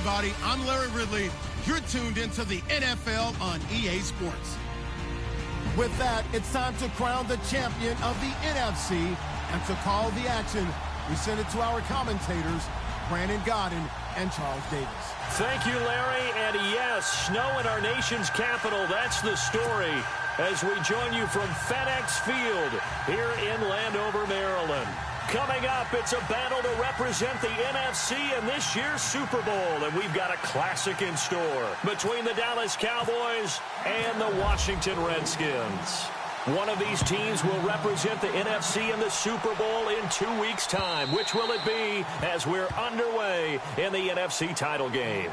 everybody. I'm Larry Ridley. You're tuned into the NFL on EA Sports. With that, it's time to crown the champion of the NFC. And to call the action, we send it to our commentators, Brandon Godden and Charles Davis. Thank you, Larry. And yes, snow in our nation's capital. That's the story as we join you from FedEx Field here in Landover, Maryland. Coming up, it's a battle to represent the NFC in this year's Super Bowl. And we've got a classic in store between the Dallas Cowboys and the Washington Redskins. One of these teams will represent the NFC in the Super Bowl in 2 weeks' time. Which will it be as we're underway in the NFC title game?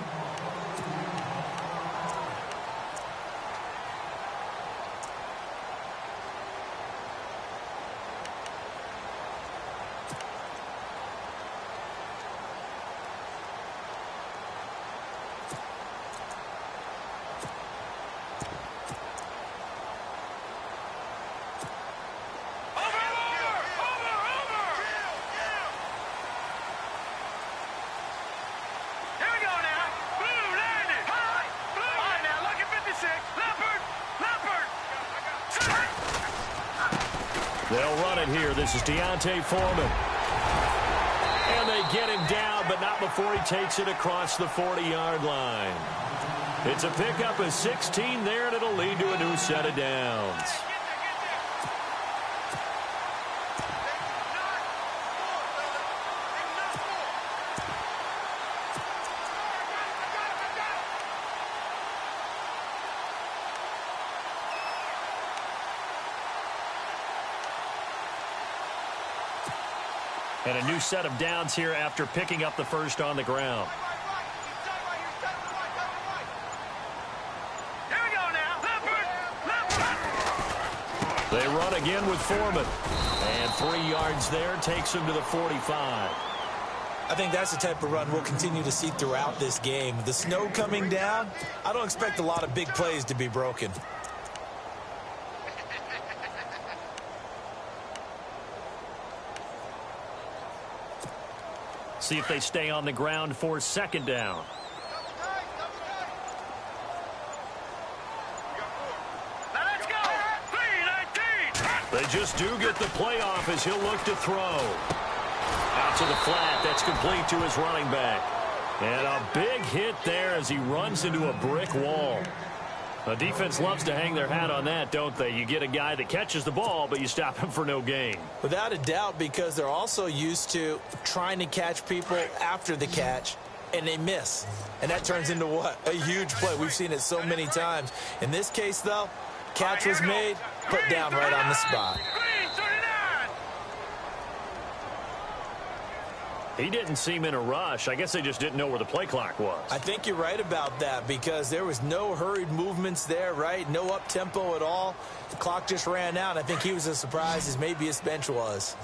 They'll run it here. This is Deontay Foreman. And they get him down, but not before he takes it across the 40-yard line. It's a pickup of 16 there, and it'll lead to a new set of downs. And a new set of downs here after picking up the first on the ground. Here we go now. They run again with Foreman. And 3 yards there takes him to the 45. I think that's the type of run we'll continue to see throughout this game. The snow coming down, I don't expect a lot of big plays to be broken. See if they stay on the ground for second down. Now let's go. 3-19. They just do get the playoff as he'll look to throw. Out to the flat. That's complete to his running back. And a big hit there as he runs into a brick wall. The defense loves to hang their hat on that, don't they? You get a guy that catches the ball, but you stop him for no gain. Without a doubt, because they're also used to trying to catch people after the catch, and they miss. And that turns into what? A huge play. We've seen it so many times. In this case, though, catch was made, put down right on the spot. He didn't seem in a rush. I guess they just didn't know where the play clock was. I think you're right about that because there was no hurried movements there, right? No up-tempo at all. The clock just ran out. I think he was as surprised as maybe his bench was.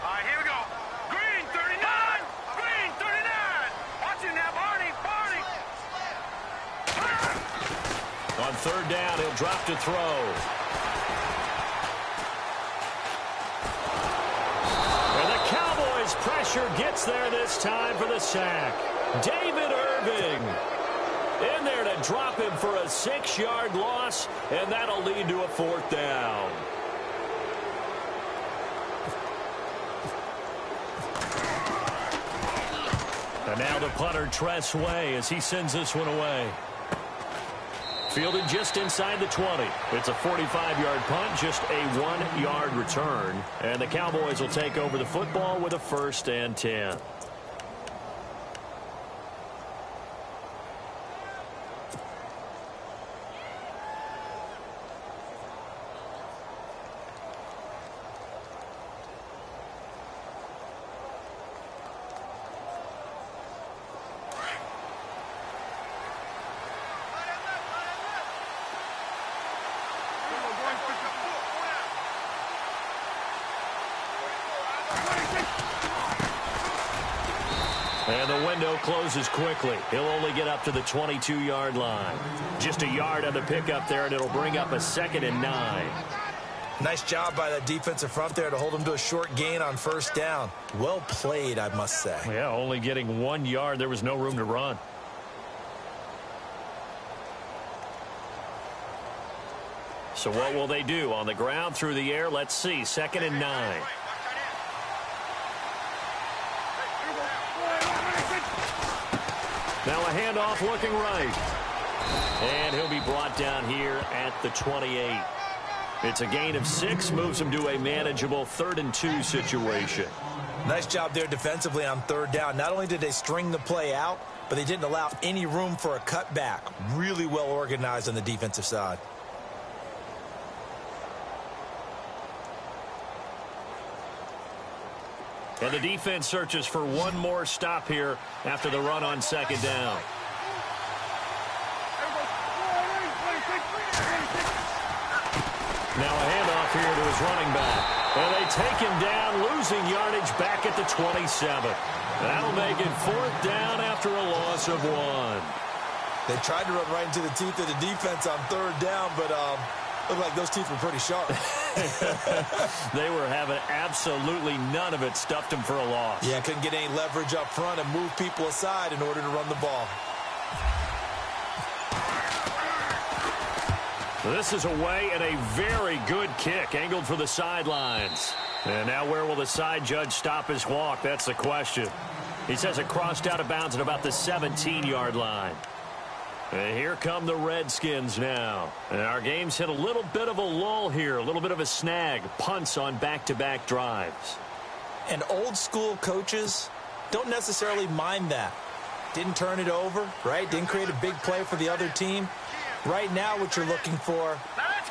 All right, here we go. Green 39. Green 39. Watch it now, Barney. Barney. On third down, he'll drop to throw. Pressure gets there this time for the sack. David Irving in there to drop him for a 6-yard loss, and that'll lead to a 4th down. And now the punter, Tress Way, as he sends this one away. Fielded just inside the 20. It's a 45-yard punt, just a 1-yard return. And the Cowboys will take over the football with a 1st and 10. And the window closes quickly. He'll only get up to the 22-yard line. Just a yard on the pickup there, and it'll bring up a 2nd and 9. Nice job by that defensive front there to hold him to a short gain on first down. Well played, I must say. Yeah, only getting 1 yard. There was no room to run. So what will they do? On the ground, through the air, let's see. 2nd and 9. Now a handoff looking right. And he'll be brought down here at the 28. It's a gain of 6, moves him to a manageable 3rd and 2 situation. Nice job there defensively on 3rd down. Not only did they string the play out, but they didn't allow any room for a cutback. Really well organized on the defensive side. And the defense searches for one more stop here after the run on 2nd down. Now a handoff here to his running back. And they take him down, losing yardage back at the 27. That'll make it 4th down after a loss of 1. They tried to run right into the teeth of the defense on 3rd down, but looked like those teeth were pretty sharp. They were having absolutely none of it. Stuffed him for a loss. Yeah, couldn't get any leverage up front and move people aside in order to run the ball. This is away and a very good kick angled for the sidelines. And now where will the side judge stop his walk? That's the question. He says it crossed out of bounds at about the 17-yard line. And here come the Redskins now. And our game's hit a little bit of a lull here, a little bit of a snag. Punts on back-to-back drives. And old school coaches don't necessarily mind that. Didn't turn it over, right? Didn't create a big play for the other team. Right now what you're looking for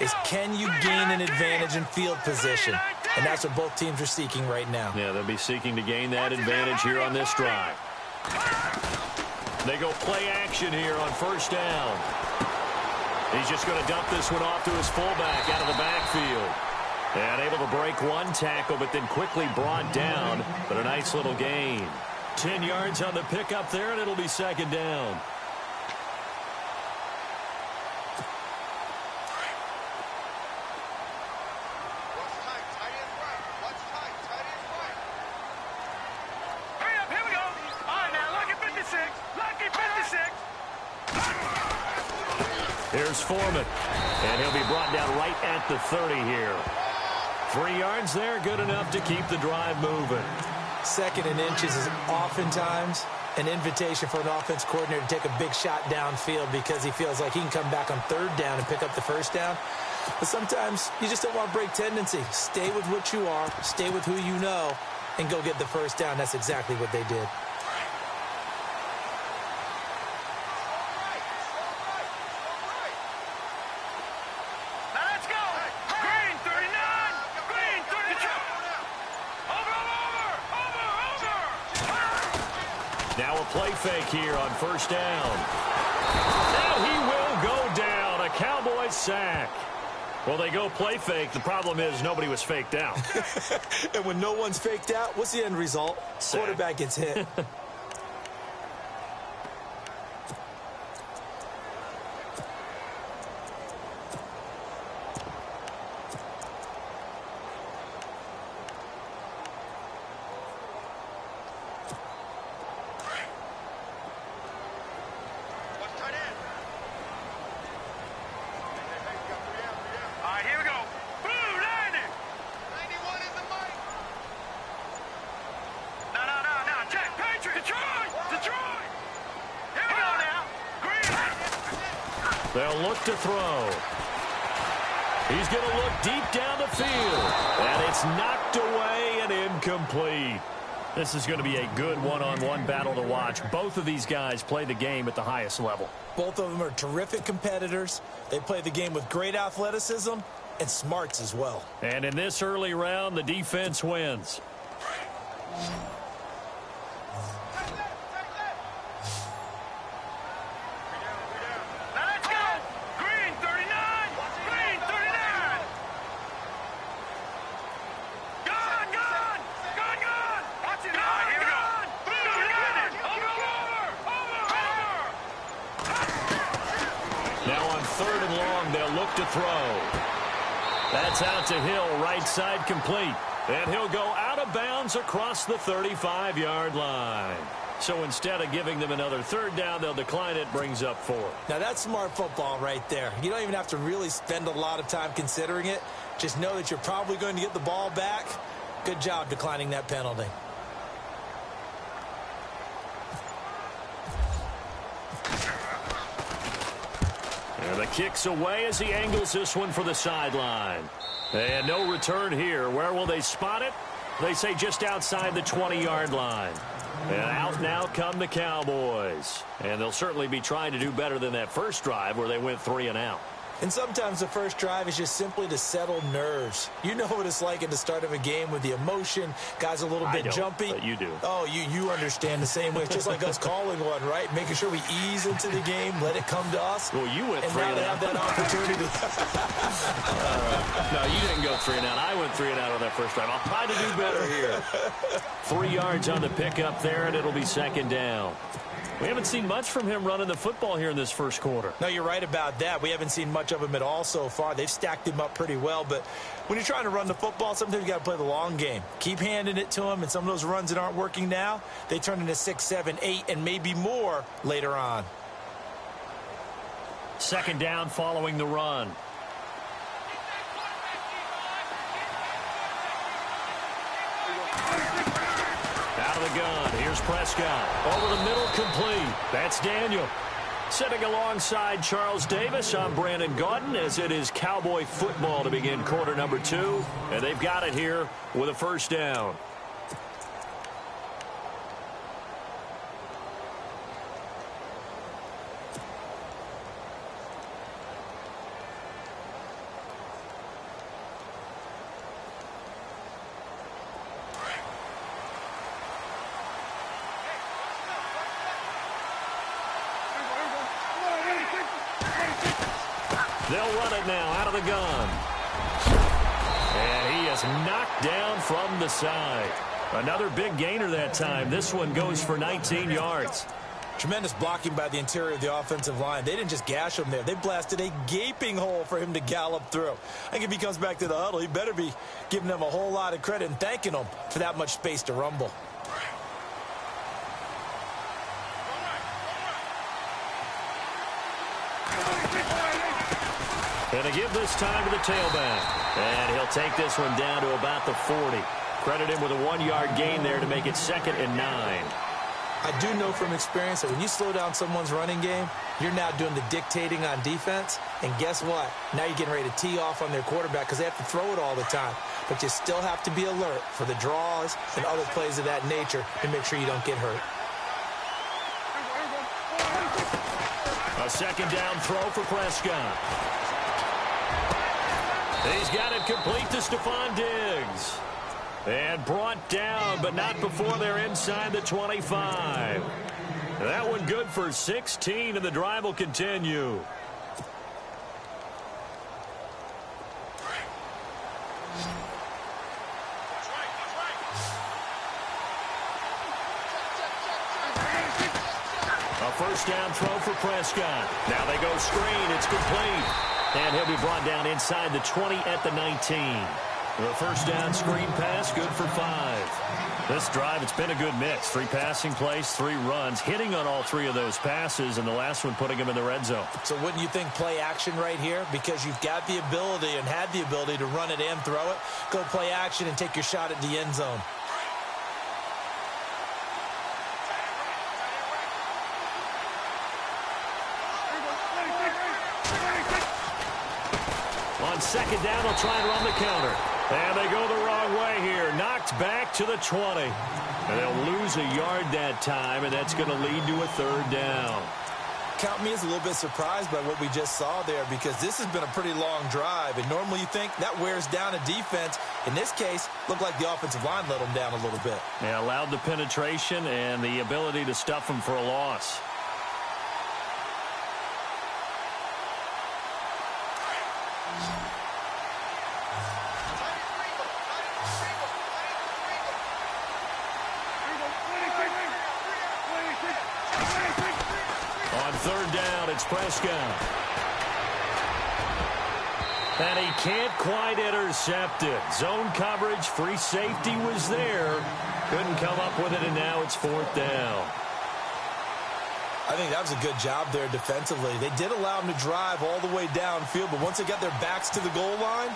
is can you gain an advantage in field position? And that's what both teams are seeking right now. Yeah, they'll be seeking to gain that advantage here on this drive. They go play action here on 1st down. He's just going to dump this one off to his fullback out of the backfield. And able to break one tackle, but then quickly brought down. But a nice little gain. 10 yards on the pickup there, and it'll be 2nd down. Here's Foreman, and he'll be brought down right at the 30 here. 3 yards there, good enough to keep the drive moving. 2nd and inches is oftentimes an invitation for an offense coordinator to take a big shot downfield because he feels like he can come back on 3rd down and pick up the 1st down. But sometimes you just don't want to break tendency. Stay with what you are, stay with who you know, and go get the 1st down. That's exactly what they did. Now a play fake here on 1st down. And he will go down. A Cowboys sack. Well, they go play fake. The problem is nobody was faked out. And when no one's faked out, what's the end result? Sack. Quarterback gets hit. They'll look to throw. He's going to look deep down the field. And it's knocked away and incomplete. This is going to be a good one-on-one battle to watch. Both of these guys play the game at the highest level. Both of them are terrific competitors. They play the game with great athleticism and smarts as well. And in this early round, the defense wins. Now on 3rd and long, they'll look to throw. That's out to Hill, right side complete. And he'll go out of bounds across the 35-yard line. So instead of giving them another third down, they'll decline it, brings up 4. Now, that's smart football right there. You don't even have to really spend a lot of time considering it. Just know that you're probably going to get the ball back. Good job declining that penalty. And the kick's away as he angles this one for the sideline. And no return here. Where will they spot it? They say just outside the 20-yard line. And out now come the Cowboys. And they'll certainly be trying to do better than that first drive where they went 3 and out. And sometimes the first drive is just simply to settle nerves. You know what it's like at the start of a game with the emotion. Guys a little bit jumpy. But you do. Oh, you understand the same way. It's just like us calling one, right? Making sure we ease into the game, let it come to us. Well, you went and 3 now and they out. have that opportunity. No, you didn't go 3 and out. I went 3 and out on that first drive. I'll try to do better here. 3 yards on the pickup there, and it'll be second down. We haven't seen much from him running the football here in this first quarter. No, you're right about that. We haven't seen much of him at all so far. They've stacked him up pretty well, but when you're trying to run the football, sometimes you got to play the long game. Keep handing it to him, and some of those runs that aren't working now, they turn into 6, 7, 8, and maybe more later on. Second down following the run. Out of the gun. Here's Prescott. Over the middle, complete. That's Daniel. Sitting alongside Charles Davis, I'm Brandon Gaudin, as it is Cowboy football to begin quarter number 2. And they've got it here with a first down. They'll run it now out of the gun. And he is knocked down from the side. Another big gainer that time. This one goes for 19 yards. Tremendous blocking by the interior of the offensive line. They didn't just gash him there. They blasted a gaping hole for him to gallop through. I think if he comes back to the huddle, he better be giving them a whole lot of credit and thanking them for that much space to rumble. And to give this time to the tailback. And he'll take this one down to about the 40. Credit him with a 1-yard gain there to make it 2nd and 9. I do know from experience that when you slow down someone's running game, you're now doing the dictating on defense. And guess what? Now you're getting ready to tee off on their quarterback because they have to throw it all the time. But you still have to be alert for the draws and other plays of that nature to make sure you don't get hurt. A second down throw for Prescott. He's got it complete to Stephon Diggs. And brought down, but not before they're inside the 25. That one good for 16, and the drive will continue. A first down throw for Prescott. Now they go screen. It's complete. And he'll be brought down inside the 20 at the 19. The first down screen pass, good for 5. This drive, it's been a good mix. 3 passing plays, 3 runs, hitting on all 3 of those passes, and the last one putting him in the red zone. So wouldn't you think play action right here? Because you've got the ability and had the ability to run it and throw it. Go play action and take your shot at the end zone. On second down, they'll try and run the counter. And they go the wrong way here. Knocked back to the 20. And they'll lose a yard that time, and that's going to lead to a third down. Count me as a little bit surprised by what we just saw there because this has been a pretty long drive. And normally you think that wears down a defense. In this case, looked like the offensive line let them down a little bit. Yeah, allowed the penetration and the ability to stuff them for a loss. On third down, it's Prescott. And he can't quite intercept it. Zone coverage, free safety was there. Couldn't come up with it, and now it's 4th down. I think that was a good job there defensively. They did allow him to drive all the way downfield, but once they got their backs to the goal line,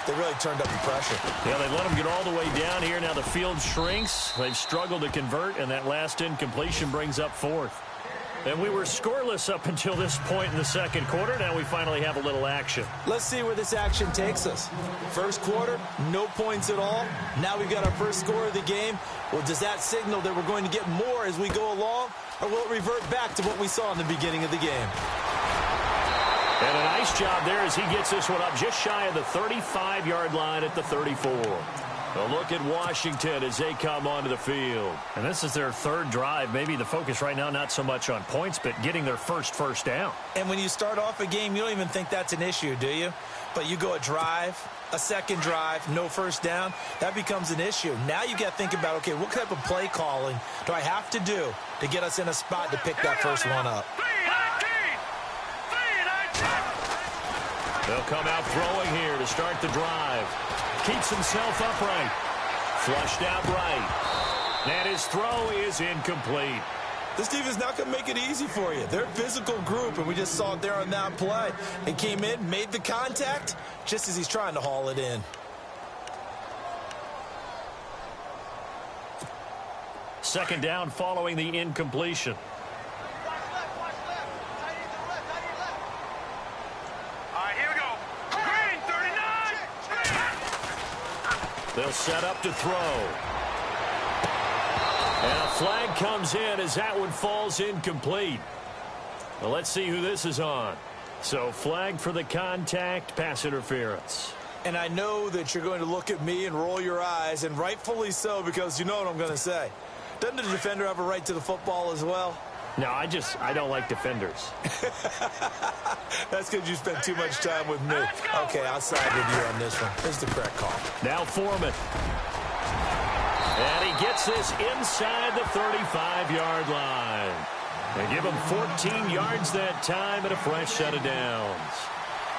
they really turned up the pressure. Yeah, they let him get all the way down here. Now the field shrinks. They've struggled to convert, and that last incompletion brings up 4th. And we were scoreless up until this point in the second quarter. Now we finally have a little action. Let's see where this action takes us. First quarter, no points at all. Now we've got our first score of the game. Well, does that signal that we're going to get more as we go along, or will it revert back to what we saw in the beginning of the game? And a nice job there as he gets this one up just shy of the 35-yard line at the 34. A look at Washington as they come onto the field. And this is their third drive. Maybe the focus right now not so much on points, but getting their first down. And when you start off a game, you don't even think that's an issue, do you? But you go a drive, a second drive, no first down, that becomes an issue. Now you got to think about, okay, what type of play calling do I have to do to get us in a spot to pick that first one up? They'll come out throwing here to start the drive. Keeps himself upright. Flushed out right. And his throw is incomplete. This defense is not going to make it easy for you. They're a physical group, and we just saw it there on that play. It came in, made the contact, just as he's trying to haul it in. Second down following the incompletion. They'll set up to throw. And a flag comes in as that one falls incomplete. Well, let's see who this is on. So flag for the contact, pass interference. And I know that you're going to look at me and roll your eyes, and rightfully so, because you know what I'm going to say. Doesn't the defender have a right to the football as well? No, I don't like defenders. That's because you spend too much time with me. Okay, I'll side with you on this one. Here's the correct call. Now Foreman. And he gets this inside the 35-yard line. They give him 14 yards that time and a fresh set of downs.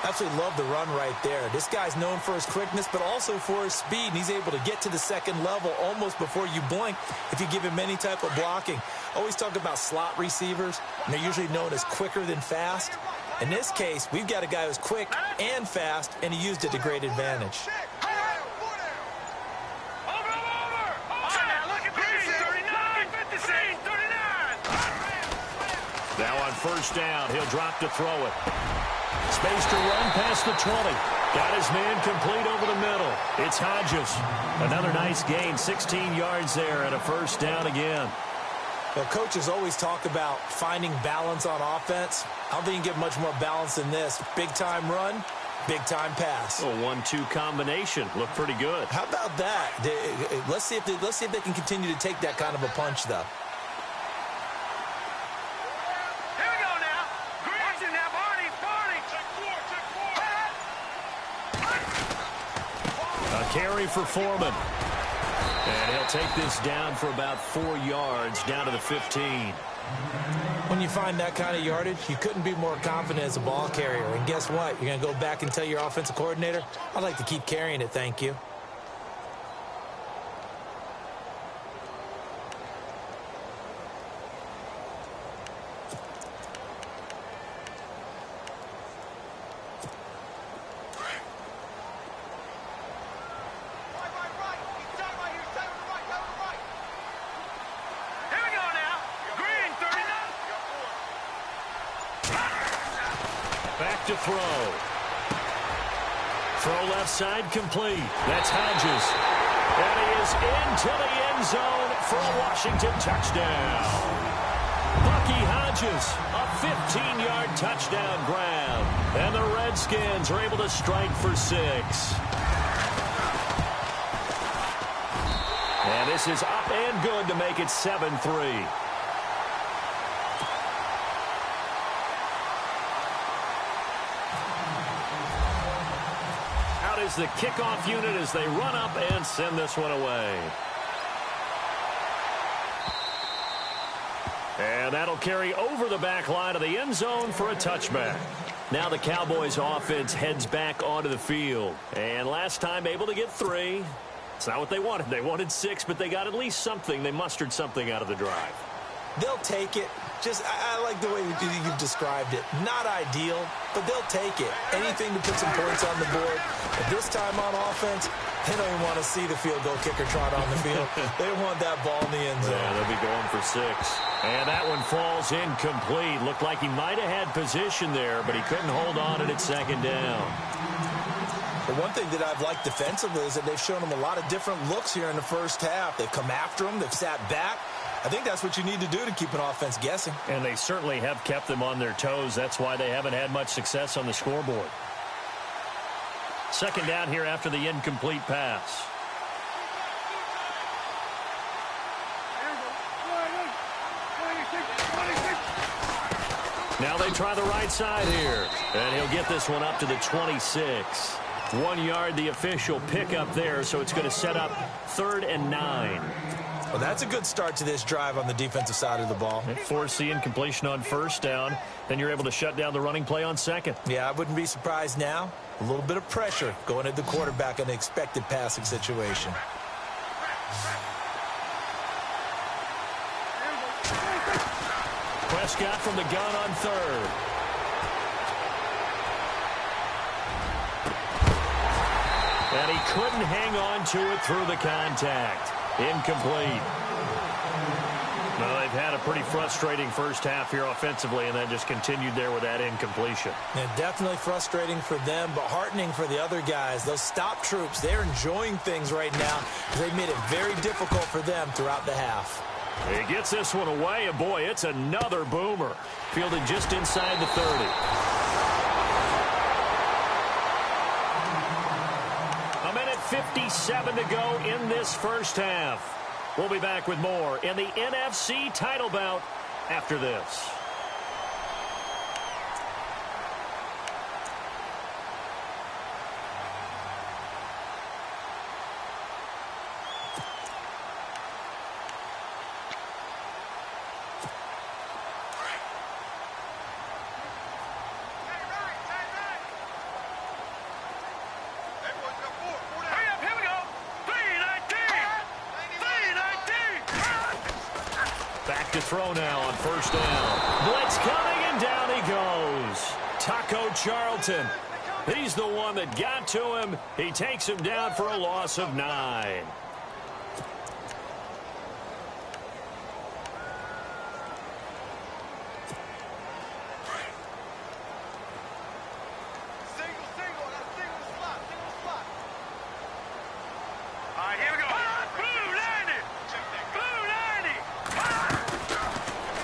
Absolutely love the run right there. This guy's known for his quickness, but also for his speed, and he's able to get to the second level almost before you blink if you give him any type of blocking. Always talk about slot receivers, and they're usually known as quicker than fast. In this case, we've got a guy who's quick and fast, and he used it to great advantage. Now on first down, he'll drop to throw it. Space to run past the 20. Got his man complete over the middle. It's Hodges. Another nice gain, 16 yards there and a first down again. Well, coaches always talk about finding balance on offense. I don't think you can get much more balance than this. Big-time run, big-time pass. A 1-2 combination. Looked pretty good. How about that? Let's see if they can continue to take that kind of a punch, though. Carry for Foreman. And he'll take this down for about 4 yards, down to the 15. When you find that kind of yardage, you couldn't be more confident as a ball carrier. And guess what? You're going to go back and tell your offensive coordinator, I'd like to keep carrying it, thank you. Back to throw. Throw left side complete. That's Hodges. And he is into the end zone for a Washington touchdown. Bucky Hodges, a 15-yard touchdown grab. And the Redskins are able to strike for 6. And this is up and good to make it 7-3. Is the kickoff unit as they run up and send this one away. And that'll carry over the back line of the end zone for a touchback. Now the Cowboys offense heads back onto the field. And last time able to get 3. It's not what they wanted. They wanted 6, but they got at least something. They mustered something out of the drive. They'll take it. I like the way you've described it. Not ideal, but they'll take it. Anything to put some points on the board. But this time on offense, they don't even want to see the field goal kicker trot on the field. They want that ball in the end zone. Yeah, they'll be going for 6. And that one falls incomplete. Looked like he might have had position there, but he couldn't hold on and it's second down. But one thing that I've liked defensively is that they've shown them a lot of different looks here in the first half. They've come after them. They've sat back. I think that's what you need to do to keep an offense guessing. And they certainly have kept them on their toes. That's why they haven't had much success on the scoreboard. Second down here after the incomplete pass. Now they try the right side here. And he'll get this one up to the 26. 1 yard, the official pickup there, so it's going to set up 3rd and 9. Well, that's a good start to this drive on the defensive side of the ball. Force the incompletion on first down. Then you're able to shut down the running play on second. Yeah, I wouldn't be surprised now. A little bit of pressure going at the quarterback in an expected passing situation. Prescott from the gun on 3rd. And he couldn't hang on to it through the contact. Incomplete. Well, they've had a pretty frustrating first half here offensively, and then just continued there with that incompletion. And definitely frustrating for them, but heartening for the other guys. Those stop troops, they're enjoying things right now. They've made it very difficult for them throughout the half. He gets this one away, and boy, it's another boomer. Fielded just inside the 30. A minute 57 to go in this first half. We'll be back with more in the NFC title bout after this. To throw now on first down. Blitz coming, and down he goes. Taco Charlton. He's the one that got to him. He takes him down for a loss of 9.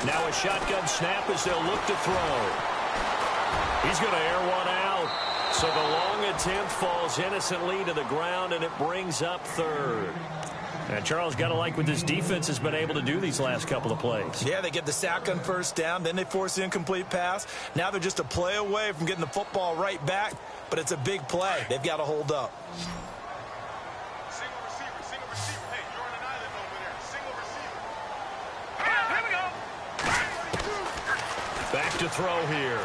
Now a shotgun snap as they'll look to throw. He's going to air one out. So the long attempt falls innocently to the ground, and it brings up 3rd. And Charles, got to like what this defense has been able to do these last couple of plays. Yeah, they get the sack on first down, then they force the incomplete pass. Now they're just a play away from getting the football right back, but it's a big play. They've got to hold up. Back to throw here.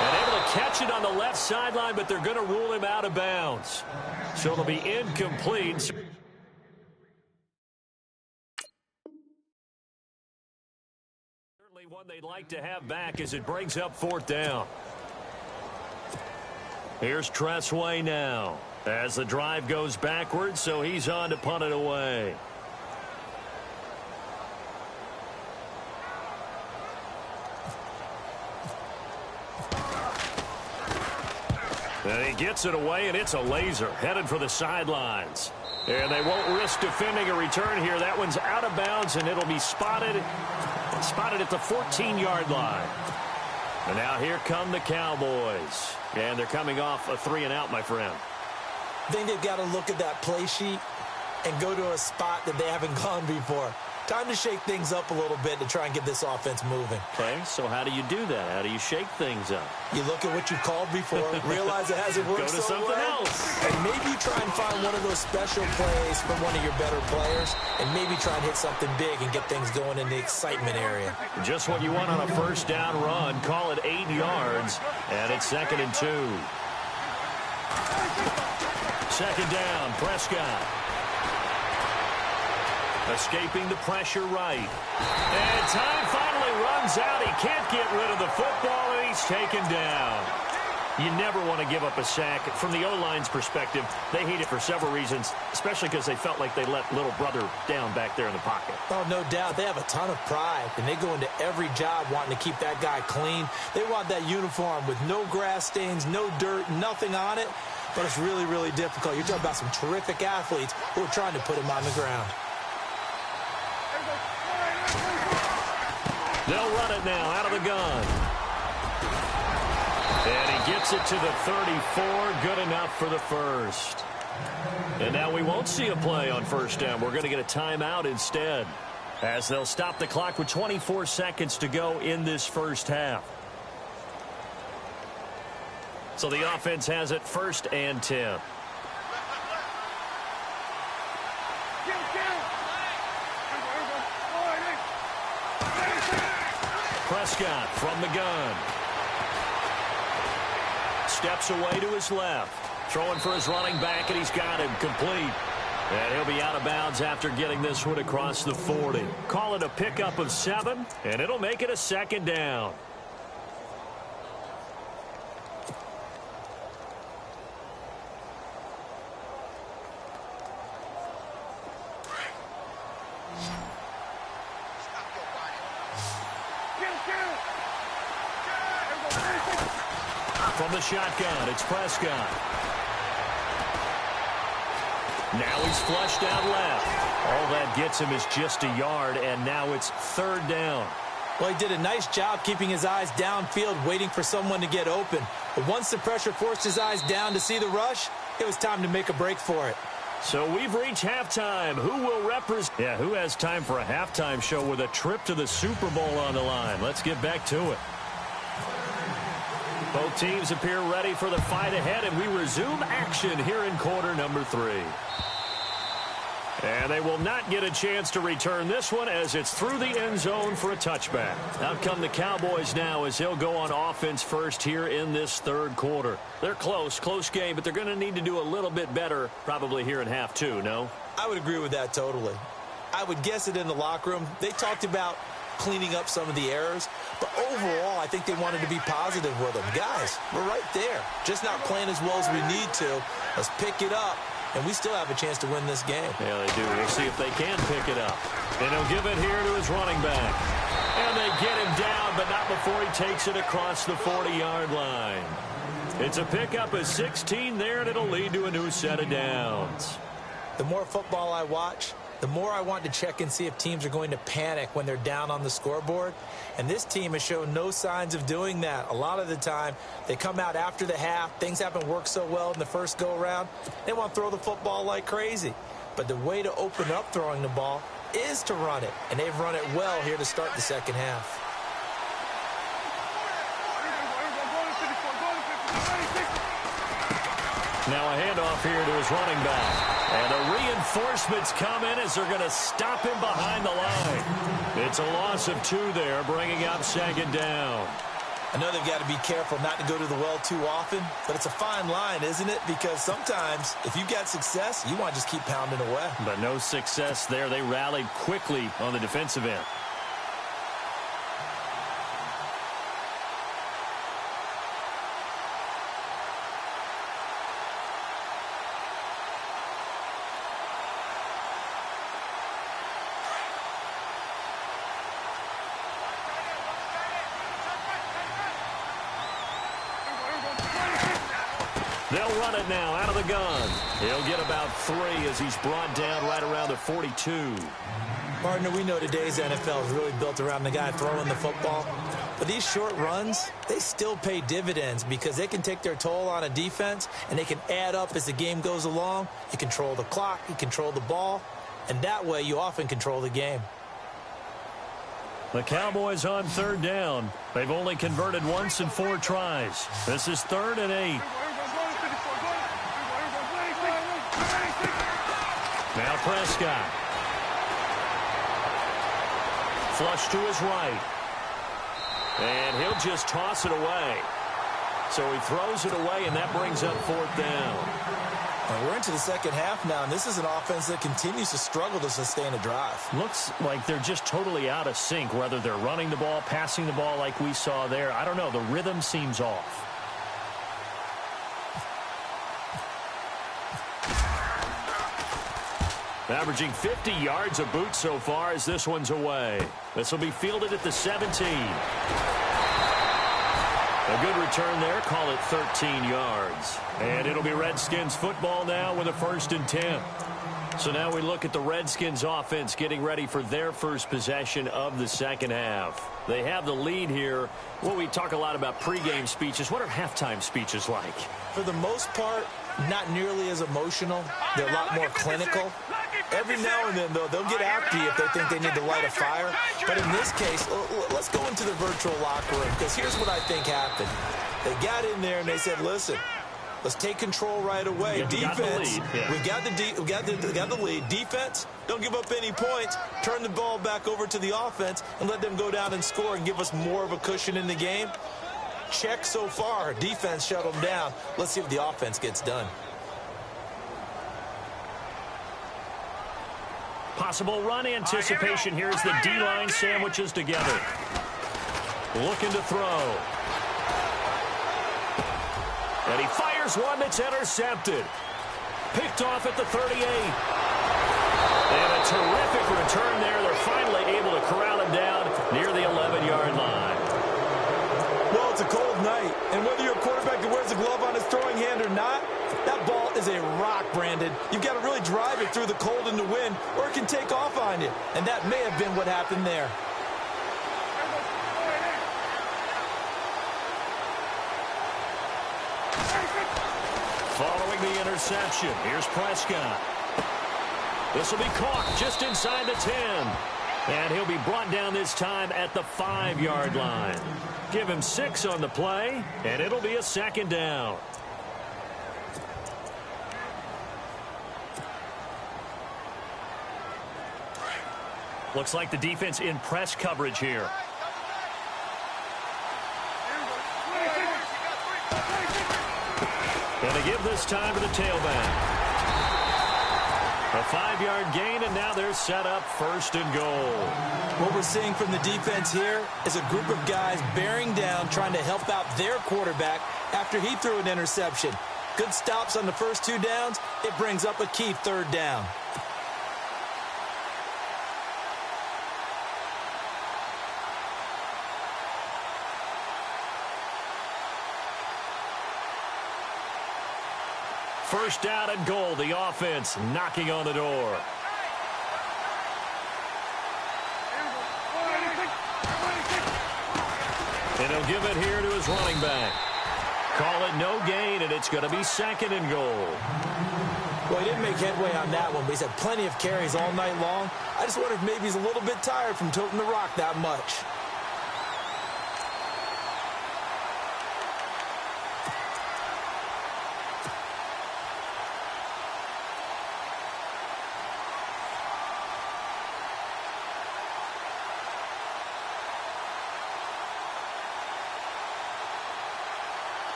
And able to catch it on the left sideline, but they're going to rule him out of bounds. So it'll be incomplete. Certainly one they'd like to have back as it brings up 4th down. Here's Tressway now as the drive goes backwards, so he's on to punt it away. And he gets it away, and it's a laser headed for the sidelines. And they won't risk defending a return here. That one's out of bounds, and it'll be spotted at the 14-yard line. And now here come the Cowboys. And they're coming off a 3-and-out, my friend. I think they've got to look at that play sheet and go to a spot that they haven't gone before. Time to shake things up a little bit to try and get this offense moving. Okay, so how do you do that? How do you shake things up? You look at what you called before, realize it hasn't worked Go to so something well, else. and maybe try and find one of those special plays from one of your better players, and maybe try and hit something big and get things going in the excitement area. Just what you want on a first down run. Call it 8 yards, and it's 2nd and 2. Second down, Prescott. Escaping the pressure right. And time finally runs out. He can't get rid of the football, and he's taken down. You never want to give up a sack. From the O-line's perspective, they hate it for several reasons, especially because they felt like they let little brother down back there in the pocket. Oh, no doubt. They have a ton of pride, and they go into every job wanting to keep that guy clean. They want that uniform with no grass stains, no dirt, nothing on it. But it's really, really difficult. You're talking about some terrific athletes who are trying to put him on the ground. They'll run it now out of the gun. And he gets it to the 34. Good enough for the first. And now we won't see a play on first down. We're going to get a timeout instead, as they'll stop the clock with 24 seconds to go in this first half. So the offense has it 1st and 10. Prescott from the gun. Steps away to his left. Throwing for his running back, and he's got him complete. And he'll be out of bounds after getting this one across the 40. Call it a pickup of 7, and it'll make it a 2nd down. From the shotgun, it's Prescott. Now he's flushed out left. All that gets him is just a yard, and now it's 3rd down. Well, he did a nice job keeping his eyes downfield, waiting for someone to get open. But once the pressure forced his eyes down to see the rush, it was time to make a break for it. So we've reached halftime. Who will represent? Yeah, who has time for a halftime show with a trip to the Super Bowl on the line? Let's get back to it. Both teams appear ready for the fight ahead, and we resume action here in quarter number 3. And they will not get a chance to return this one, as it's through the end zone for a touchback. Out come the Cowboys now, as he'll go on offense first here in this 3rd quarter. They're close game, but they're going to need to do a little bit better probably here in half 2, no? I would agree with that totally. I would guess it in the locker room. They talked about cleaning up some of the errors, but overall, I think they wanted to be positive with them. Guys, we're right there. Just not playing as well as we need to. Let's pick it up, and we still have a chance to win this game. Yeah, they do. We'll see if they can pick it up. And he'll give it here to his running back. And they get him down, but not before he takes it across the 40-yard line. It's a pickup of 16 there, and it'll lead to a new set of downs. The more football I watch, the more I want to check and see if teams are going to panic when they're down on the scoreboard. And this team has shown no signs of doing that. A lot of the time, they come out after the half. Things haven't worked so well in the first go-around. They want to throw the football like crazy. But the way to open up throwing the ball is to run it. And they've run it well here to start the second half. Now a handoff here to his running back. And the reinforcements come in as they're going to stop him behind the line. It's a loss of 2 there, bringing up 2nd down. I know they've got to be careful not to go to the well too often, but it's a fine line, isn't it? Because sometimes, if you've got success, you want to just keep pounding away. But no success there. They rallied quickly on the defensive end. They'll run it now out of the gun. He'll get about 3 as he's brought down right around the 42. Partner, we know today's NFL is really built around the guy throwing the football. But these short runs, they still pay dividends because they can take their toll on a defense, and they can add up as the game goes along. You control the clock, you control the ball, and that way you often control the game. The Cowboys on third down. They've only converted once in 4 tries. This is 3rd and 8. Now Prescott. Flush to his right. And he'll just toss it away. So he throws it away, and that brings up 4th down. And we're into the second half now, and this is an offense that continues to struggle to sustain a drive. Looks like they're just totally out of sync, whether they're running the ball, passing the ball like we saw there. I don't know. The rhythm seems off. Averaging 50 yards a boot so far as this one's away. This will be fielded at the 17. A good return there. Call it 13 yards. And it'll be Redskins football now with a 1st and 10. So now we look at the Redskins offense getting ready for their first possession of the second half. They have the lead here. Well, we talk a lot about pregame speeches. What are halftime speeches like? For the most part, not nearly as emotional. They're a lot more clinical. Every now and then, though, they'll get after you if they think they need to light a fire. But in this case, let's go into the virtual locker room, because here's what I think happened. They got in there and they said, listen, let's take control right away. Defense, we've got the lead. Defense, don't give up any points. Turn the ball back over to the offense and let them go down and score and give us more of a cushion in the game. Check so far. Defense shut them down. Let's see if the offense gets done. Possible run anticipation. Here's the D-line sandwiches together. Looking to throw. And he fires one that's intercepted. Picked off at the 38. And a terrific return there. They're finally able to corral him down near the 11-yard line. Well, it's a cold night, and whether you're a quarterback that wears a glove on his throwing hand or not, that ball is a rock, Brandon. You've got to really drive it through the cold and the wind, or it can take off on you. And that may have been what happened there. Following the interception, here's Prescott. This will be caught just inside the 10. And he'll be brought down this time at the 5-yard line. Give him 6 on the play, and it'll be a 2nd down. Looks like the defense in press coverage here. And they give this time to the tailback. A 5-yard gain, and now they're set up 1st and goal. What we're seeing from the defense here is a group of guys bearing down, trying to help out their quarterback after he threw an interception. Good stops on the first 2 downs. It brings up a key 3rd down. First down and goal. The offense knocking on the door. And he'll give it here to his running back. Call it no gain, and it's going to be 2nd and goal. Well, he didn't make headway on that one, but he's had plenty of carries all night long. I just wonder if maybe he's a little bit tired from toting the rock that much.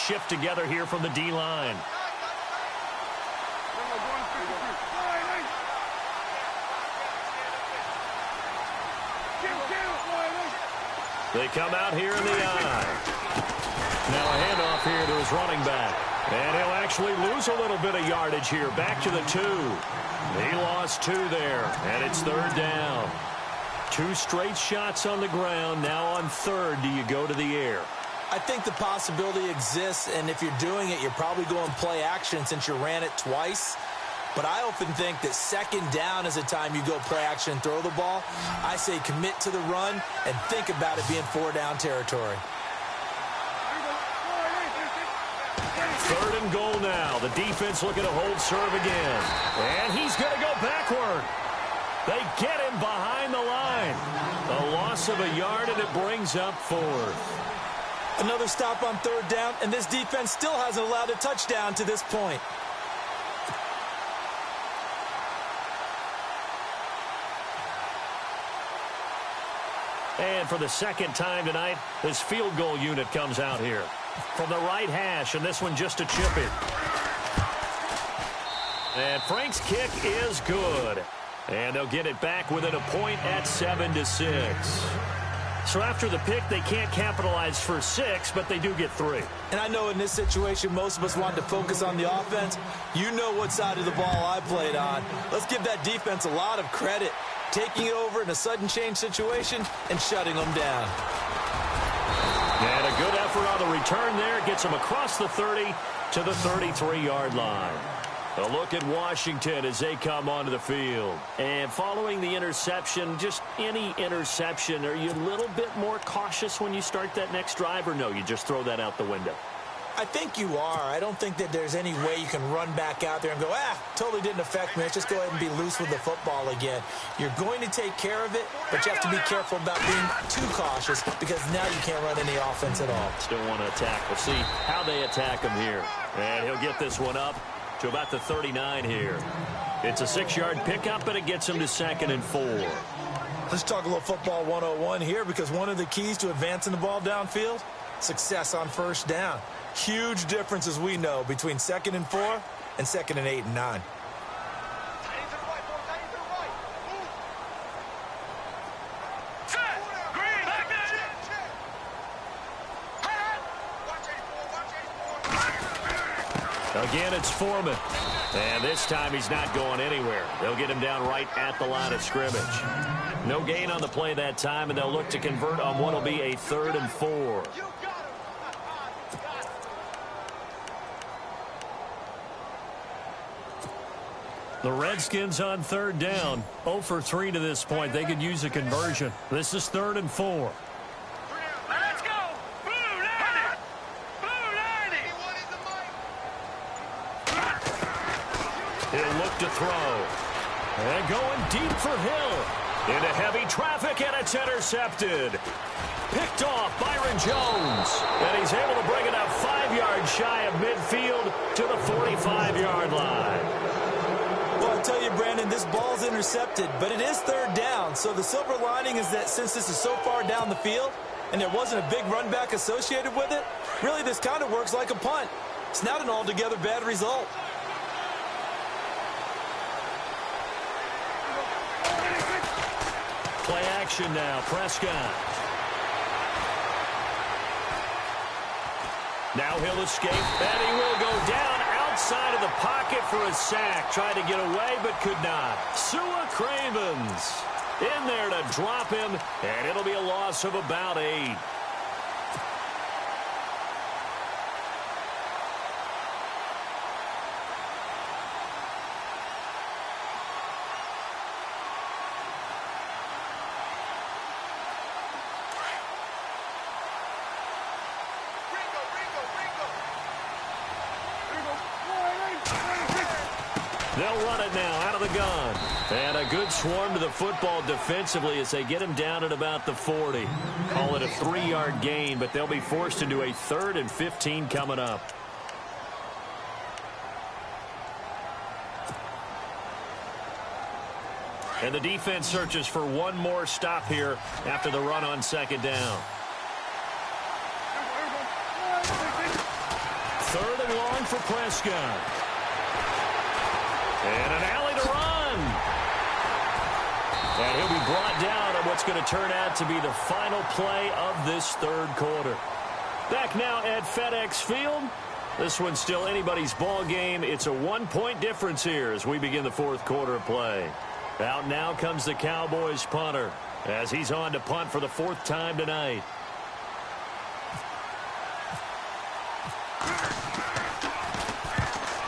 Shift together here from the D-line. They come out here in the eye. Now a handoff here to his running back. And he'll actually lose a little bit of yardage here. Back to the 2. He lost 2 there, and it's 3rd down. 2 straight shots on the ground. Now on 3rd, do you go to the air? I think the possibility exists, and if you're doing it, you're probably going play action since you ran it twice. But I often think that 2nd down is the time you go play action and throw the ball. I say commit to the run and think about it being 4-down territory. 3rd and goal now. The defense looking to hold serve again. And he's going to go backward. They get him behind the line. A loss of a yard, and it brings up 4th. Another stop on 3rd down, and this defense still hasn't allowed a touchdown to this point. And for the second time tonight, this field goal unit comes out here. From the right hash, and this one just a chip in. And Frank's kick is good. And they'll get it back within a point at 7-6. So after the pick, they can't capitalize for 6, but they do get 3. And I know in this situation, most of us want to focus on the offense. You know what side of the ball I played on. Let's give that defense a lot of credit, taking it over in a sudden change situation and shutting them down. And a good effort on the return there. Gets them across the 30 to the 33-yard line. A look at Washington as they come onto the field. And following the interception, just any interception, are you a little bit more cautious when you start that next drive, or no, you just throw that out the window? I think you are. I don't think that there's any way you can run back out there and go, totally didn't affect me. Let's just go ahead and be loose with the football again. You're going to take care of it, but you have to be careful about being too cautious because now you can't run any offense at all. Still want to attack. We'll see how they attack him here. And he'll get this one up to about the 39 here. It's a 6-yard pickup, and it gets him to 2nd and 4. Let's talk a little football 101 here, because one of the keys to advancing the ball downfield, success on 1st down. Huge difference, as we know, between 2nd and 4 and 2nd and 8 and 9. Again, it's Foreman. And this time he's not going anywhere. They'll get him down right at the line of scrimmage. No gain on the play that time, and they'll look to convert on what will be a 3rd and 4. The Redskins on 3rd down. 0 for 3 to this point. They could use a conversion. This is 3rd and 4. Let's go! Blue 90! Blue 90! He'll look to throw. And going deep for Hill. Into heavy traffic, and it's intercepted. Picked off Byron Jones. And he's able to bring it up 5 yards shy of midfield to the 45-yard line. Well, I tell you, Brandon, this ball's intercepted, but it is 3rd down. So the silver lining is that since this is so far down the field and there wasn't a big run back associated with it, really this kind of works like a punt. It's not an altogether bad result. Play action now, Prescott. Now he'll escape, and he will go down outside of the pocket for a sack. Tried to get away, but could not. Sua Cravens in there to drop him, and it'll be a loss of about 8. They'll run it now out of the gun. And a good swarm to the football defensively as they get him down at about the 40. Call it a 3-yard gain, but they'll be forced into a 3rd and 15 coming up. And the defense searches for one more stop here after the run on 2nd down. 3rd and long for Prescott. And an alley to run. And he'll be brought down on what's going to turn out to be the final play of this 3rd quarter. Back now at FedEx Field. This one's still anybody's ball game. It's a 1-point difference here as we begin the 4th quarter of play. Out now comes the Cowboys punter as he's on to punt for the 4th time tonight.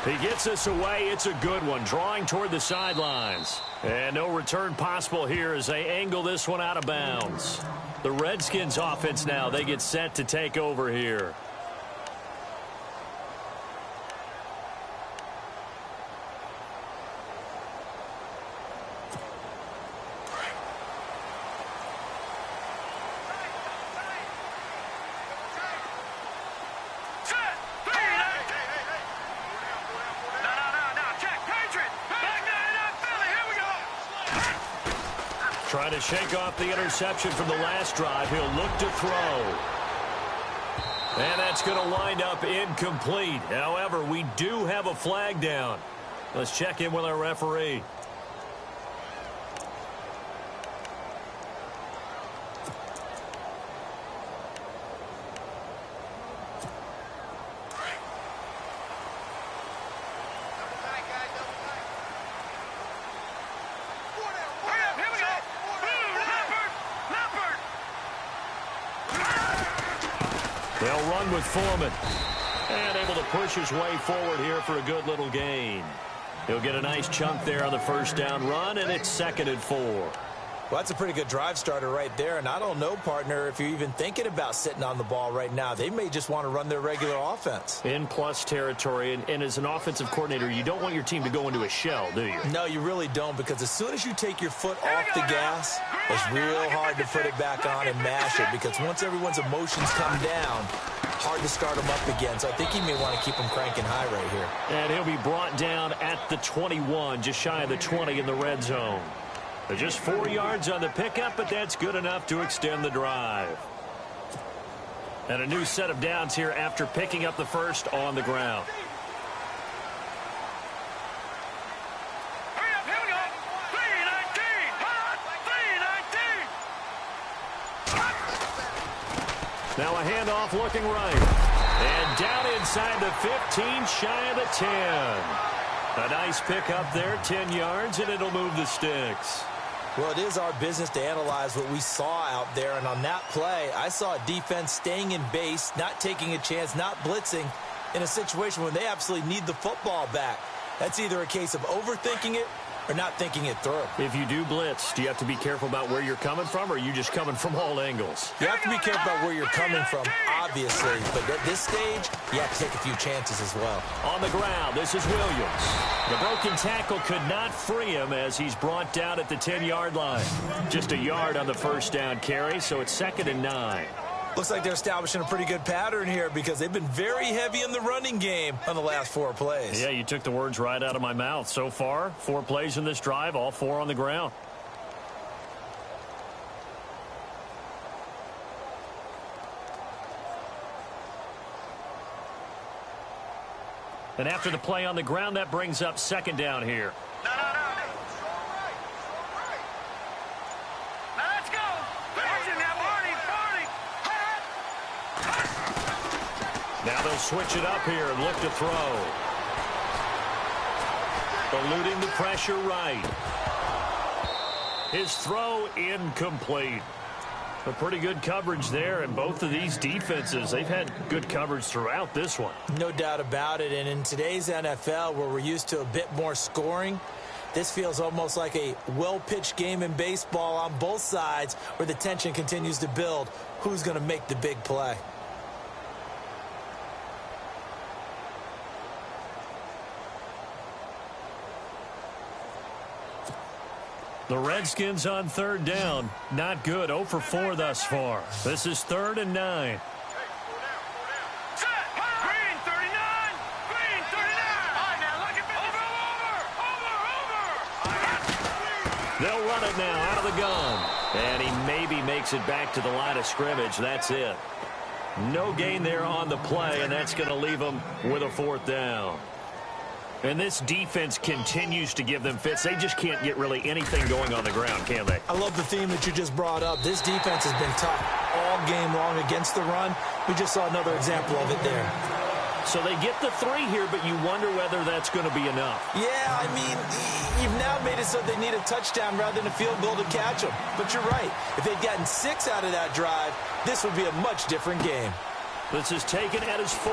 He gets this away. It's a good one, drawing toward the sidelines. And no return possible here as they angle this one out of bounds. The Redskins offense now, they get set to take over here. Trying to shake off the interception from the last drive. He'll look to throw. And that's going to wind up incomplete. However, we do have a flag down. Let's check in with our referee. They'll run with Foreman. And able to push his way forward here for a good little gain. He'll get a nice chunk there on the first down run, and it's 2nd and 4. Well, that's a pretty good drive starter right there, and I don't know, partner, if you're even thinking about sitting on the ball right now. They may just want to run their regular offense. In plus territory, and as an offensive coordinator, you don't want your team to go into a shell, do you? No, you really don't, because as soon as you take your foot off the gas, it's real hard to put it back on and mash it, because once everyone's emotions come down, hard to start them up again. So I think he may want to keep them cranking high right here. And he'll be brought down at the 21, just shy of the 20 in the red zone. Just 4 yards on the pickup, but that's good enough to extend the drive. And a new set of downs here after picking up the first on the ground. Hurry up, here we go. 319. Hot. 319. Now a handoff looking right. And down inside the 15, shy of the 10. A nice pickup there, 10 yards, and it'll move the sticks. Well, it is our business to analyze what we saw out there, and on that play, I saw a defense staying in base, not taking a chance, not blitzing in a situation when they absolutely need the football back. That's either a case of overthinking it or not thinking it through. If you do blitz, do you have to be careful about where you're coming from, or are you just coming from all angles? You have to be careful about where you're coming from, obviously, but at this stage, you have to take a few chances as well. On the ground, this is Williams. The broken tackle could not free him as he's brought down at the 10-yard line. Just a yard on the first down carry, so it's 2nd and 9. Looks like they're establishing a pretty good pattern here because they've been very heavy in the running game on the last 4 plays. Yeah, you took the words right out of my mouth. So far, 4 plays in this drive, all 4 on the ground. And after the play on the ground, that brings up 2nd down here. No. Now let's go. Watch him now, Barney. Now they'll switch it up here and look to throw. Eluding the pressure right. His throw incomplete. A pretty good coverage there, and both of these defenses, they've had good coverage throughout this one. No doubt about it, and in today's NFL, where we're used to a bit more scoring, this feels almost like a well-pitched game in baseball on both sides where the tension continues to build. Who's going to make the big play? The Redskins on 3rd down. Not good. 0 for 4 thus far. This is 3rd and 9. Set. Green 39. Green 39. All right, now look at over. They'll run it now out of the gun. And he maybe makes it back to the line of scrimmage. That's it. No gain there on the play, and that's going to leave them with a 4th down. And this defense continues to give them fits. They just can't get really anything going on the ground, can they? I love the theme that you just brought up. This defense has been tough all game long against the run. We just saw another example of it there. So they get the 3 here, but you wonder whether that's going to be enough. Yeah, I mean, you've now made it so they need a touchdown rather than a field goal to catch them. But you're right. If they'd gotten 6 out of that drive, this would be a much different game. This is taken at his 4.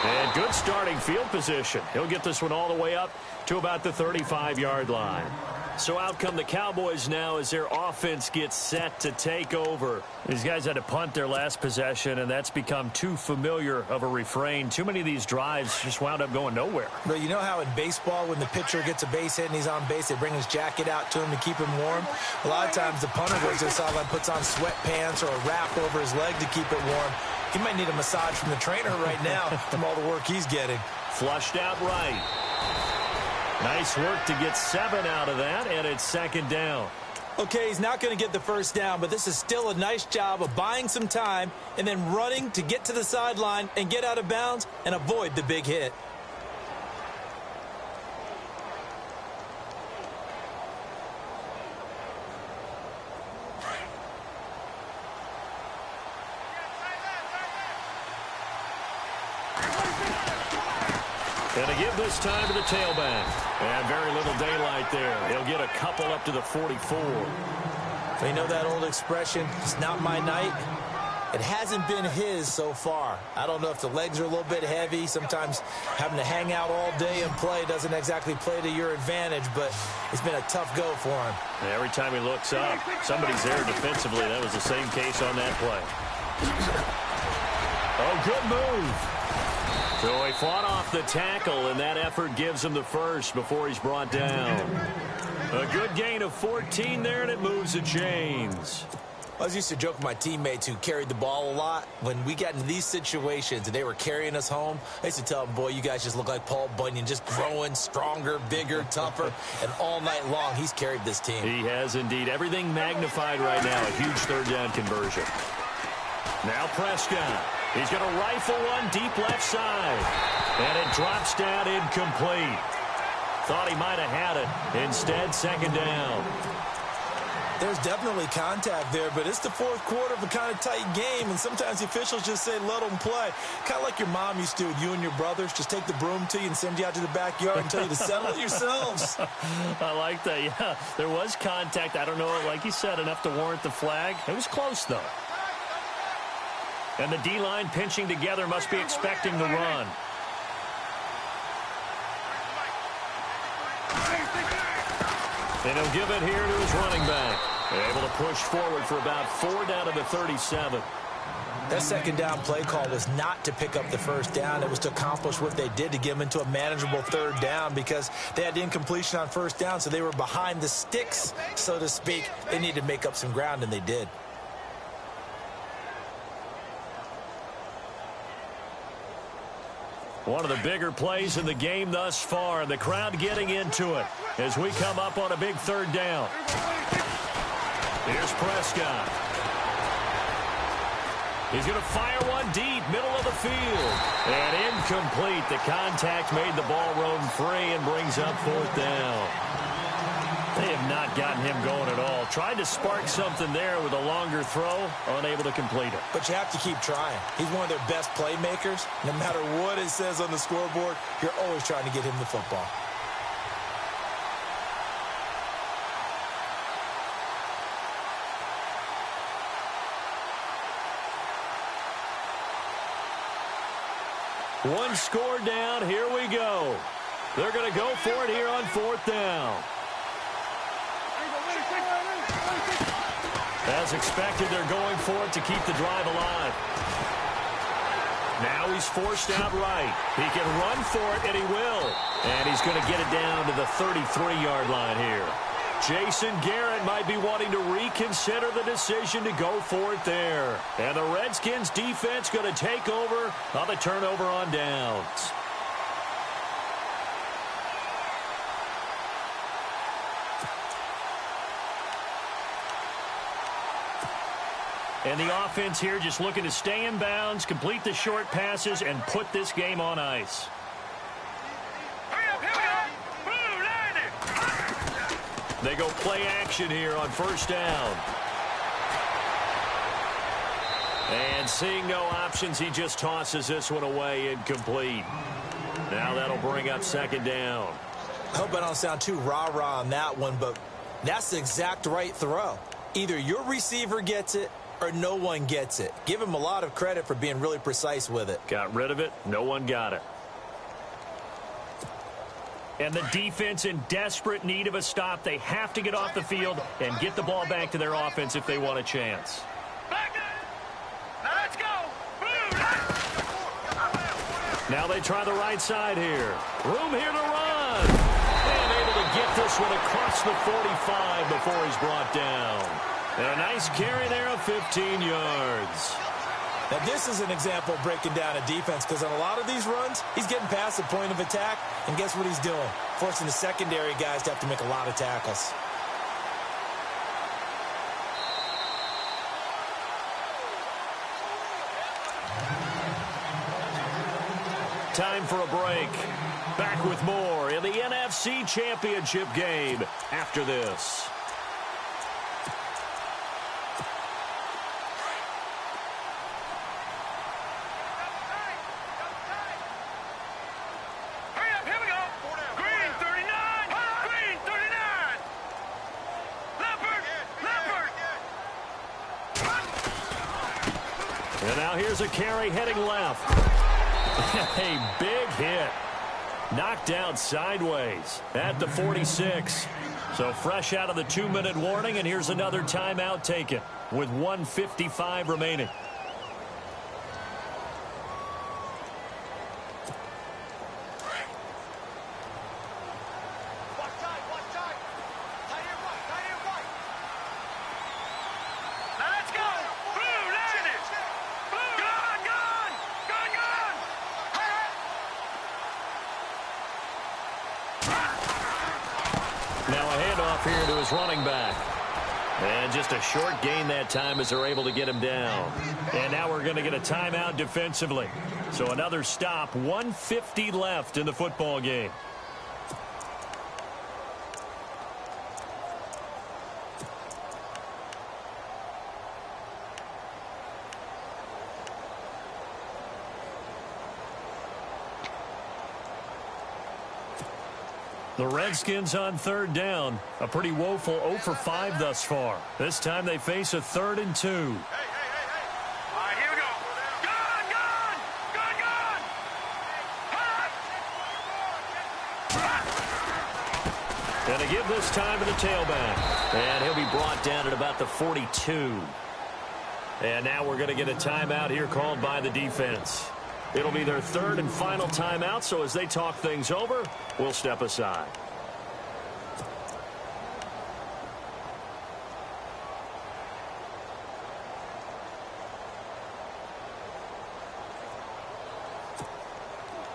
And good starting field position. He'll get this one all the way up to about the 35-yard line. So out come the Cowboys now as their offense gets set to take over. These guys had to punt their last possession, and that's become too familiar of a refrain. Too many of these drives just wound up going nowhere. But you know how in baseball, when the pitcher gets a base hit and he's on base, they bring his jacket out to him to keep him warm? A lot of times the punter goes to the sideline, puts on sweatpants or a wrap over his leg to keep it warm. He might need a massage from the trainer right now from all the work he's getting. Flushed out right. Nice work to get 7 out of that, and it's second down. Okay, he's not going to get the first down, but this is still a nice job of buying some time and then running to get to the sideline and get out of bounds and avoid the big hit. And to give this time to the tailback. And very little daylight there. He'll get a couple up to the 44. You know that old expression, it's not my night? It hasn't been his so far. I don't know if the legs are a little bit heavy. Sometimes having to hang out all day and play doesn't exactly play to your advantage, but it's been a tough go for him. And every time he looks up, somebody's there defensively. That was the same case on that play. Oh, good move. So he fought off the tackle, and that effort gives him the first before he's brought down. A good gain of 14 there, and it moves the chains. I was used to joke with my teammates who carried the ball a lot. When we got into these situations and they were carrying us home, I used to tell them, boy, you guys just look like Paul Bunyan, just growing stronger, bigger, tougher. And all night long, he's carried this team. He has indeed. Everything magnified right now. A huge third down conversion. Now Prescott. He's going to rifle one deep left side. And it drops down incomplete. Thought he might have had it. Instead, second down. There's definitely contact there, but it's the fourth quarter of a kind of tight game, and sometimes the officials just say, let them play. Kind of like your mom used to with you and your brothers. Just take the broom to you and send you out to the backyard and tell you to settle it yourselves. I like that, yeah. There was contact. I don't know, like you said, enough to warrant the flag. It was close, though. And the D-line pinching together must be expecting the run. And he'll give it here to his running back. Able to push forward for about 4 down to the 37. That second down play call was not to pick up the first down. It was to accomplish what they did to get them into a manageable third down because they had incompletion on first down, so they were behind the sticks, so to speak. They needed to make up some ground, and they did. One of the bigger plays in the game thus far, and the crowd getting into it as we come up on a big third down. Here's Prescott. He's going to fire one deep, middle of the field. And incomplete. The contact made the ball roam free and brings up fourth down. They have not gotten him going at all. Tried to spark something there with a longer throw, unable to complete it. But you have to keep trying. He's one of their best playmakers. No matter what it says on the scoreboard, you're always trying to get him the football. One score down. Here we go. They're going to go for it here on fourth down. As expected, they're going for it to keep the drive alive. Now he's forced out right. He can run for it, and he will. And he's going to get it down to the 33-yard line here. Jason Garrett might be wanting to reconsider the decision to go for it there. And the Redskins defense going to take over on the turnover on downs. And the offense here just looking to stay in bounds, complete the short passes, and put this game on ice. They go play action here on first down. And seeing no options, he just tosses this one away incomplete. Now that'll bring up second down. I hope I don't sound too rah-rah on that one, but that's the exact right throw. Either your receiver gets it or no one gets it. Give him a lot of credit for being really precise with it. Got rid of it. No one got it. And the defense in desperate need of a stop. They have to get off the field and get the ball back to their offense if they want a chance. Now let's go. Now they try the right side here. Room here to run. And able to get this one across the 45 before he's brought down. And a nice carry there of 15 yards. Now, this is an example of breaking down a defense because on a lot of these runs, he's getting past the point of attack, and guess what he's doing? Forcing the secondary guys to have to make a lot of tackles. Time for a break. Back with more in the NFC Championship game after this. And now here's a carry heading left. A big hit. Knocked down sideways at the 46. So fresh out of the 2-minute warning, and here's another timeout taken with 1:55 remaining. Now a handoff here to his running back. And just a short gain that time as they're able to get him down. And now we're going to get a timeout defensively. So another stop, 1:50 left in the football game. The Redskins on third down. A pretty woeful 0 for 5 thus far. This time they face a 3rd and 2. Hey. All right, here we go. Gun! And to give this time to the tailback. And he'll be brought down at about the 42. And now we're going to get a timeout here called by the defense. It'll be their 3rd and final timeout, so as they talk things over, we'll step aside.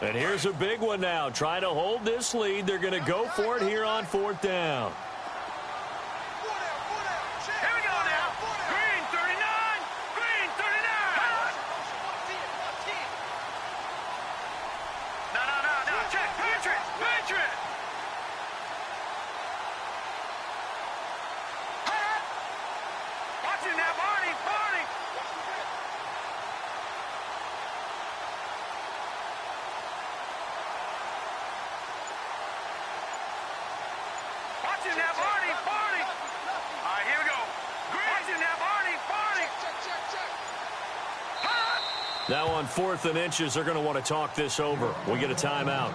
And here's a big one now. Trying to hold this lead. They're going to go for it here on 4th down. Now on 4th and inches, they're going to want to talk this over. We get a timeout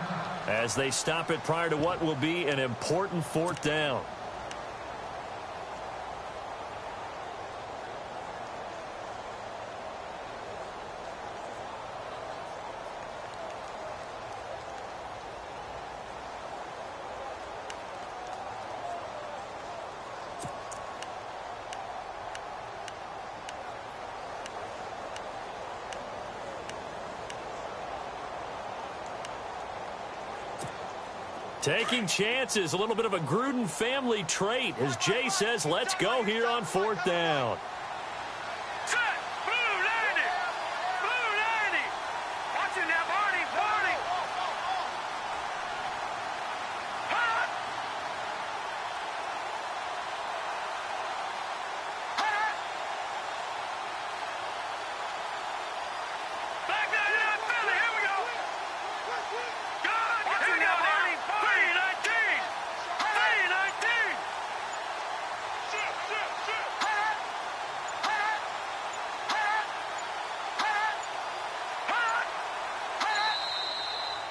as they stop it prior to what will be an important 4th down. Taking chances, a little bit of a Gruden family trait, as Jay says, let's go here on 4th down. Set! Blue 90! Blue 90! Watching now, Barney! Hot! Back there, yeah, Philly, here we go! Good! Watching now, Barney! 319! 319!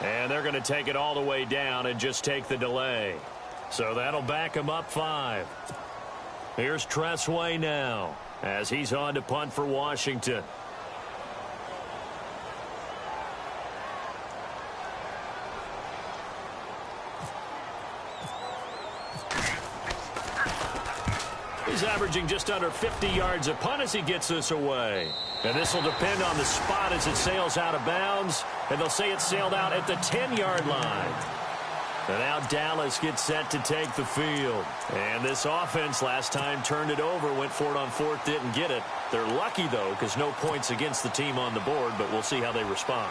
And they're going to take it all the way down and just take the delay. So that'll back him up 5. Here's Tressway now as he's on to punt for Washington. He's averaging just under 50 yards a punt as he gets this away. And this will depend on the spot as it sails out of bounds. And they'll say it sailed out at the 10-yard line. And now Dallas gets set to take the field. And this offense last time turned it over, went for it on fourth, didn't get it. They're lucky, though, because no points against the team on the board, but we'll see how they respond.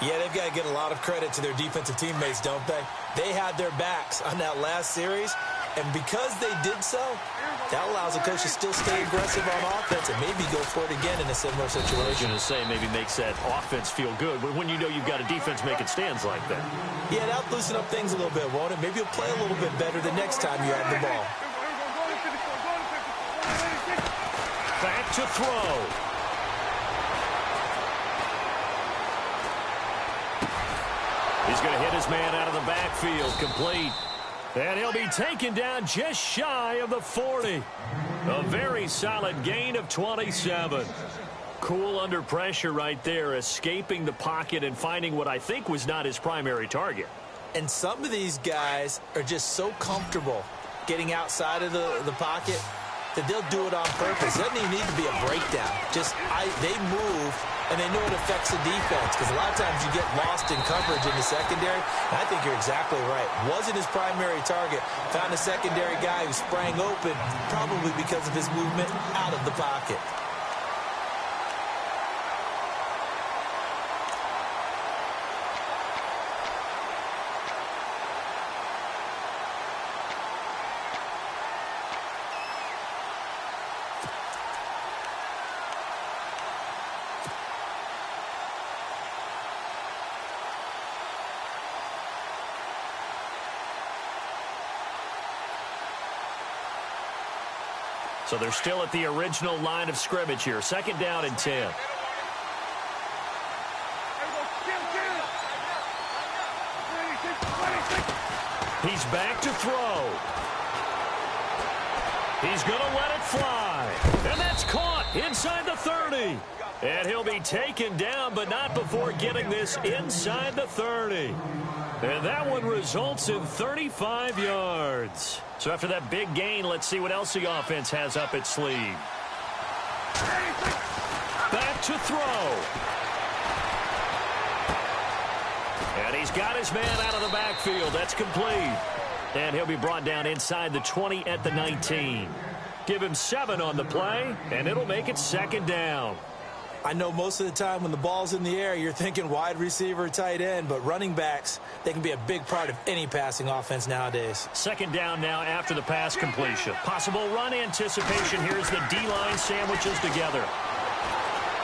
Yeah, they've got to get a lot of credit to their defensive teammates, don't they? They had their backs on that last series, and because they did so, that allows the coach to still stay aggressive on offense and maybe go for it again in a similar situation. I was going to say maybe makes that offense feel good when you know you've got a defense making stands like that. Yeah, that'll loosen up things a little bit, won't it? Maybe you'll play a little bit better the next time you have the ball. Back to throw. He's going to hit his man out of the backfield, complete. And he'll be taken down just shy of the 40. A very solid gain of 27. Cool under pressure right there, escaping the pocket and finding what I think was not his primary target. And some of these guys are just so comfortable getting outside of the pocket that they'll do it on purpose. It doesn't even need to be a breakdown. They move, and they know it affects the defense because a lot of times you get lost in coverage in the secondary. And I think you're exactly right. Wasn't his primary target. Found a secondary guy who sprang open, probably because of his movement out of the pocket. So they're still at the original line of scrimmage here. Second down and 10. He's back to throw. He's going to let it fly. And that's caught inside the 30. And he'll be taken down, but not before getting this inside the 30. And that one results in 35 yards. So after that big gain, let's see what else the offense has up its sleeve. Back to throw. And he's got his man out of the backfield. That's complete. And he'll be brought down inside the 20 at the 19. Give him 7 on the play, and it'll make it second down. I know most of the time when the ball's in the air, you're thinking wide receiver, tight end, but running backs, they can be a big part of any passing offense nowadays. Second down now after the pass completion. Possible run anticipation. Here's the D-line sandwiches together.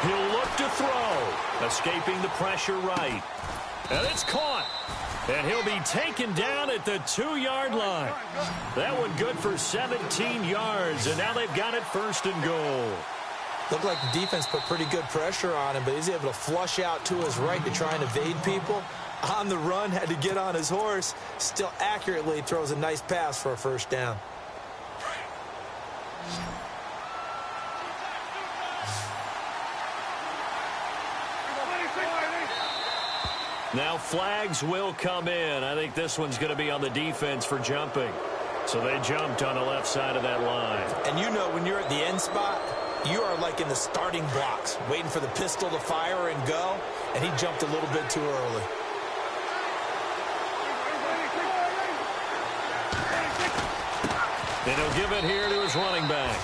He'll look to throw, escaping the pressure right. And it's caught. And he'll be taken down at the 2-yard line. That one good for 17 yards, and now they've got it first and goal. Looked like the defense put pretty good pressure on him, but he's able to flush out to his right to try and evade people. On the run, had to get on his horse. Still accurately throws a nice pass for a first down. Now flags will come in. I think this one's going to be on the defense for jumping. So they jumped on the left side of that line. And you know when you're at the end spot, you are like in the starting blocks, waiting for the pistol to fire and go, and he jumped a little bit too early. And he'll give it here to his running back.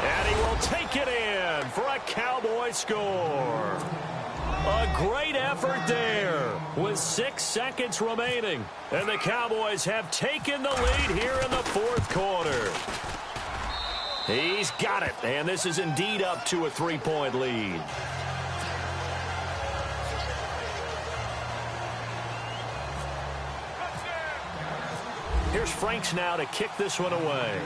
And he will take it in for a Cowboy score. A great effort there with 6 seconds remaining. And the Cowboys have taken the lead here in the fourth quarter. He's got it, and this is indeed up to a 3-point lead. Here's Franks now to kick this one away.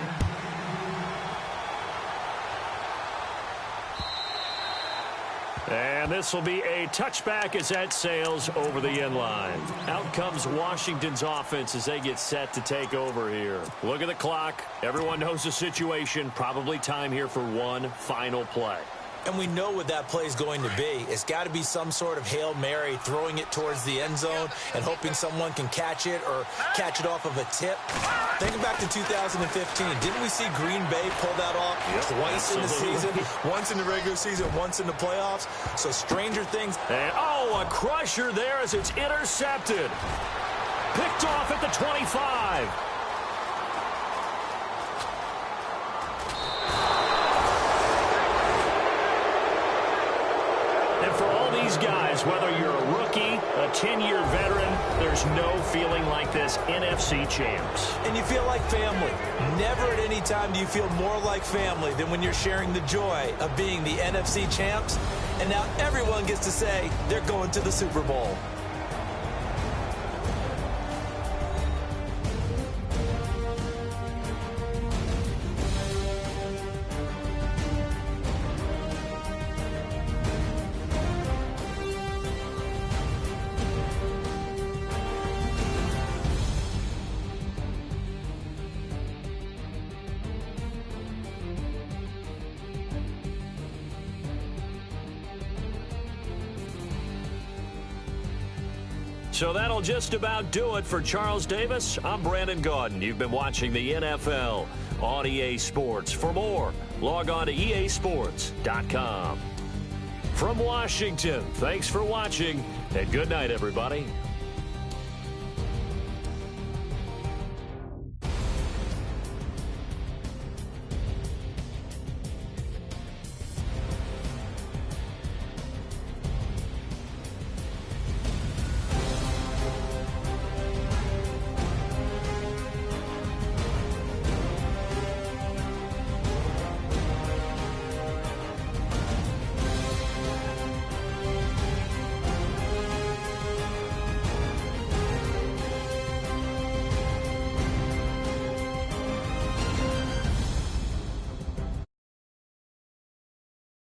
And this will be a touchback as that sails over the end line. Out comes Washington's offense as they get set to take over here. Look at the clock. Everyone knows the situation. Probably time here for one final play. And we know what that play is going to be. It's got to be some sort of Hail Mary, throwing it towards the end zone and hoping someone can catch it or catch it off of a tip. Think back to 2015. Didn't we see Green Bay pull that off twice in the season? Once in the regular season, once in the playoffs. So stranger things. And, a crusher there as it's intercepted. Picked off at the 25. And for all these guys, whether you're a rookie, a 10-year veteran, there's no feeling like this NFC champs. And you feel like family. Never at any time do you feel more like family than when you're sharing the joy of being the NFC champs. And now everyone gets to say they're going to the Super Bowl. So that'll just about do it for Charles Davis. I'm Brandon Gaudin. You've been watching the NFL on EA Sports. For more, log on to easports.com. From Washington, thanks for watching, and good night, everybody.